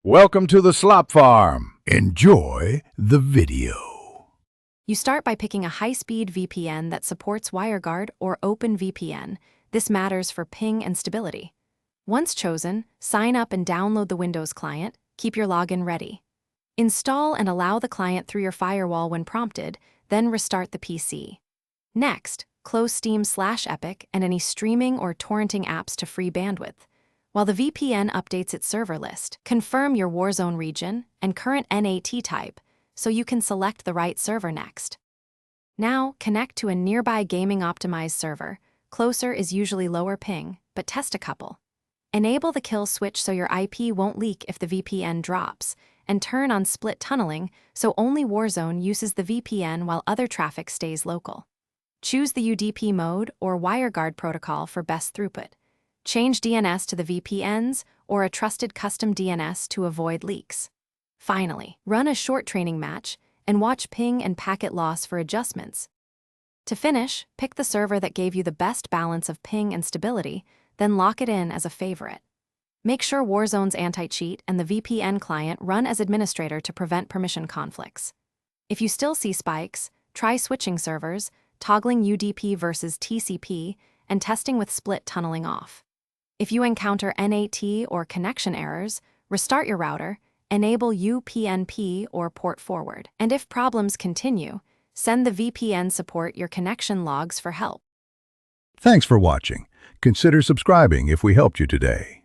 Welcome to the Slop Farm. Enjoy the video. You start by picking a high-speed VPN that supports WireGuard or OpenVPN. This matters for ping and stability. Once chosen, sign up and download the Windows client. Keep your login ready. Install and allow the client through your firewall when prompted, then restart the PC. Next, close Steam/Epic and any streaming or torrenting apps to free bandwidth. While the VPN updates its server list, confirm your Warzone region and current NAT type so you can select the right server next. Now, connect to a nearby gaming-optimized server. Closer is usually lower ping, but test a couple. Enable the kill switch so your IP won't leak if the VPN drops, and turn on split tunneling so only Warzone uses the VPN while other traffic stays local. Choose the UDP mode or WireGuard protocol for best throughput. Change DNS to the VPNs or a trusted custom DNS to avoid leaks. Finally, run a short training match and watch ping and packet loss for adjustments. To finish, pick the server that gave you the best balance of ping and stability, then lock it in as a favorite. Make sure Warzone's anti-cheat and the VPN client run as administrator to prevent permission conflicts. If you still see spikes, try switching servers, toggling UDP versus TCP, and testing with split tunneling off. If you encounter NAT or connection errors, restart your router, enable UPnP or port forward. And if problems continue, send the VPN support your connection logs for help. Thanks for watching. Consider subscribing if we helped you today.